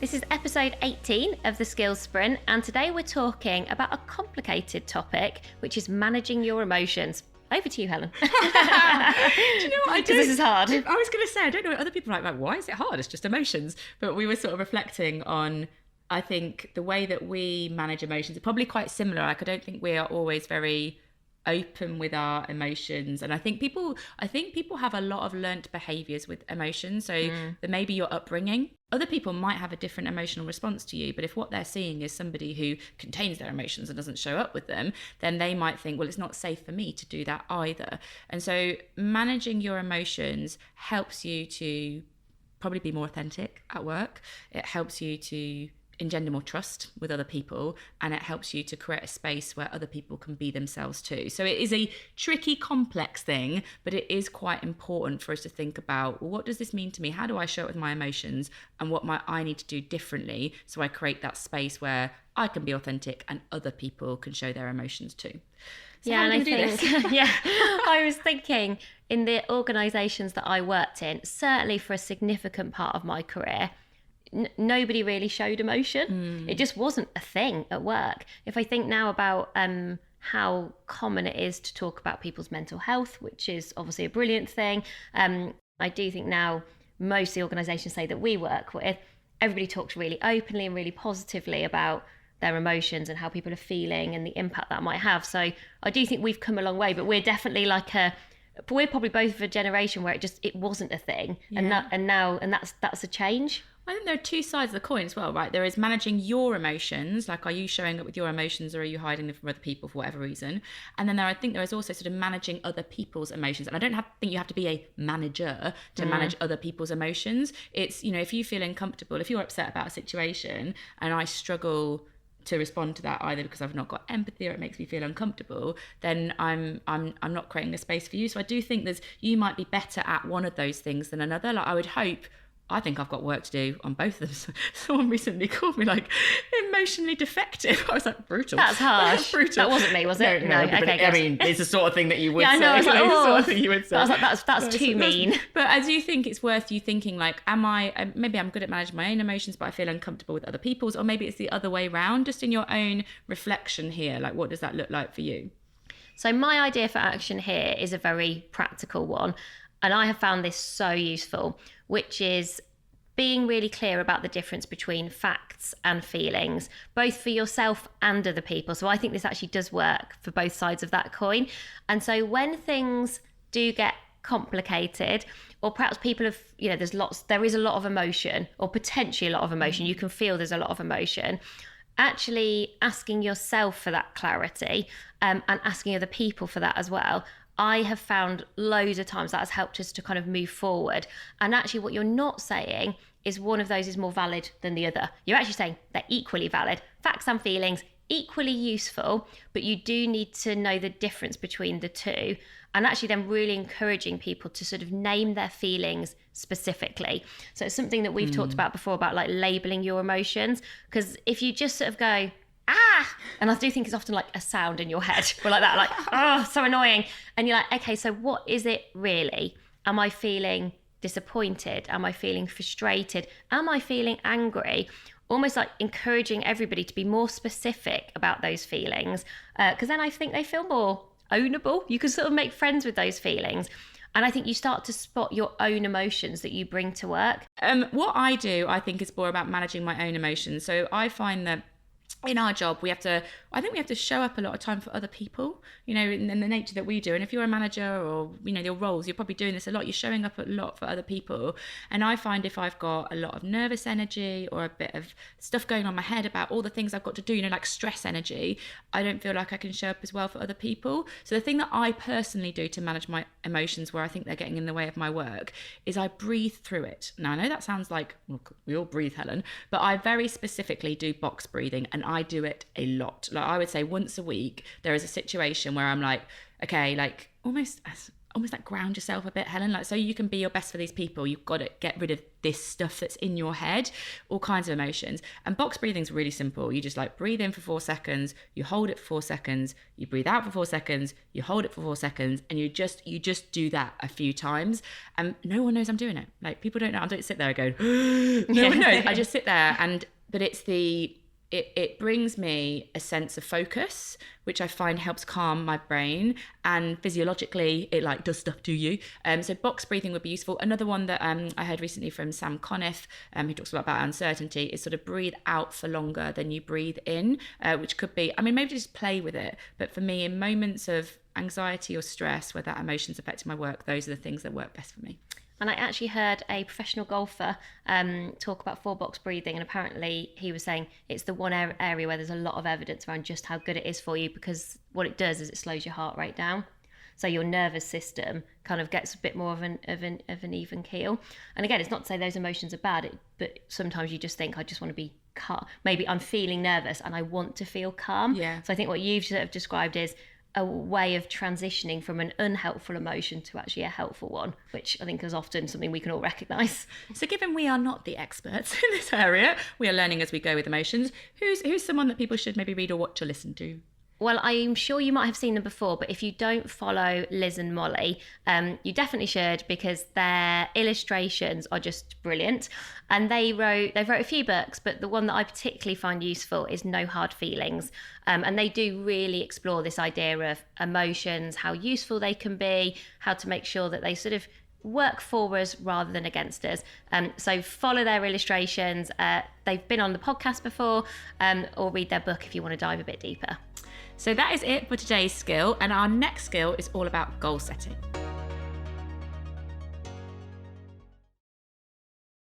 This is episode 18 of the Skills Sprint, and today we're talking about a complicated topic, which is managing your emotions. Over to you, Helen. Do you know what I do? Because this is hard. I was going to say, I don't know what other people are like, why is it hard? It's just emotions. But we were sort of reflecting on, I think, the way that we manage emotions are probably quite similar. Like, I don't think we are always very open with our emotions, and I think people have a lot of learnt behaviors with emotions. So that maybe your upbringing, other people might have a different emotional response to you, but if what they're seeing is somebody who contains their emotions and doesn't show up with them, then they might think, well, it's not safe for me to do that either. And so managing your emotions helps you to probably be more authentic at work. It helps you to engender more trust with other people, and it helps you to create a space where other people can be themselves too. So it is a tricky, complex thing, but it is quite important for us to think about, well, what does this mean to me? How do I show up with my emotions, and what might I need to do differently so I create that space where I can be authentic and other people can show their emotions too. So yeah, and I think, I was thinking in the organisations that I worked in, certainly for a significant part of my career, nobody really showed emotion. It just wasn't a thing at work. If I think now about how common it is to talk about people's mental health, which is obviously a brilliant thing, I do think now most of the organisations say that we work with, everybody talks really openly and really positively about their emotions and how people are feeling and the impact that might have. So I do think we've come a long way, but we're definitely we're probably both of a generation where it wasn't a thing, and that's a change. I think there are two sides of the coin as well, right? There is managing your emotions, like, are you showing up with your emotions, or are you hiding them from other people for whatever reason? And then I think there is also sort of managing other people's emotions. And I don't think you have to be a manager to manage other people's emotions. It's, if you feel uncomfortable, if you're upset about a situation and I struggle to respond to that either because I've not got empathy or it makes me feel uncomfortable, then I'm not creating a space for you. So I do think you might be better at one of those things than another. Like, I think I've got work to do on both of them. Someone recently called me emotionally defective. I was like, brutal. That's harsh. That's brutal. That wasn't me, was it? No. But okay, I mean, it's the sort of thing that you would say. I know. I was like, sort of thing you would say. I was like, that's too mean. But I do think it's worth you thinking, maybe I'm good at managing my own emotions, but I feel uncomfortable with other people's, or maybe it's the other way around. Just in your own reflection here, what does that look like for you? So my idea for action here is a very practical one, and I have found this so useful, which is being really clear about the difference between facts and feelings, both for yourself and other people. So I think this actually does work for both sides of that coin. And so when things do get complicated, or perhaps people have, there is a lot of emotion, or potentially a lot of emotion, you can feel there's a lot of emotion, actually asking yourself for that clarity, and asking other people for that as well. I have found loads of times that has helped us to kind of move forward. And actually what you're not saying is one of those is more valid than the other. You're actually saying they're equally valid. Facts and feelings, equally useful, but you do need to know the difference between the two. And actually then really encouraging people to sort of name their feelings specifically. So it's something that we've talked about before, about labeling your emotions. Because if you just sort of go, and I do think it's often like a sound in your head, or like that, oh, so annoying. And you're like, okay, so what is it really? Am I feeling disappointed? Am I feeling frustrated? Am I feeling angry? Almost like encouraging everybody to be more specific about those feelings, because then I think they feel more ownable. You can sort of make friends with those feelings. And I think you start to spot your own emotions that you bring to work. What I do, I think, is more about managing my own emotions. So I find that in our job, I think we have to show up a lot of time for other people, in the nature that we do. And if you're a manager, or, your roles, you're probably doing this a lot. You're showing up a lot for other people. And I find if I've got a lot of nervous energy or a bit of stuff going on in my head about all the things I've got to do, like stress energy, I don't feel like I can show up as well for other people. So the thing that I personally do to manage my emotions where I think they're getting in the way of my work is I breathe through it. Now, I know that sounds like, well, we all breathe, Helen, but I very specifically do box breathing, and I do it a lot. I would say once a week, there is a situation where I'm like, okay, almost as almost like ground yourself a bit, Helen. Like, so you can be your best for these people, you've got to get rid of this stuff that's in your head, all kinds of emotions. And box breathing is really simple. You just like breathe in for 4 seconds, you hold it for 4 seconds, you breathe out for 4 seconds, you hold it for 4 seconds, and you just do that a few times. And no one knows I'm doing it. Like, people don't know. I don't sit there going, no one knows. I just sit there, but it's it brings me a sense of focus, which I find helps calm my brain, and physiologically it like does stuff to you. So box breathing would be useful. Another one that I heard recently from Sam Conniff, who talks about uncertainty, is sort of breathe out for longer than you breathe in, which could be, I mean, maybe just play with it. But for me, in moments of anxiety or stress where that emotion's affecting my work, those are the things that work best for me. And I actually heard a professional golfer talk about 4-box breathing, and apparently he was saying it's the one area where there's a lot of evidence around just how good it is for you, because what it does is it slows your heart rate down, so your nervous system kind of gets a bit more of an even keel. And again, it's not to say those emotions are bad, but sometimes you just think, I just want to be calm. Maybe I'm feeling nervous and I want to feel calm. Yeah. So I think what you've sort of described is a way of transitioning from an unhelpful emotion to actually a helpful one, which I think is often something we can all recognise. So given we are not the experts in this area, we are learning as we go with emotions, who's someone that people should maybe read or watch or listen to? Well, I'm sure you might have seen them before, but if you don't follow Liz and Molly, you definitely should, because their illustrations are just brilliant. And they've wrote a few books, but the one that I particularly find useful is No Hard Feelings. And they do really explore this idea of emotions, how useful they can be, how to make sure that they sort of work for us rather than against us. So follow their illustrations. They've been on the podcast before, or read their book if you want to dive a bit deeper. So that is it for today's skill, and our next skill is all about goal setting.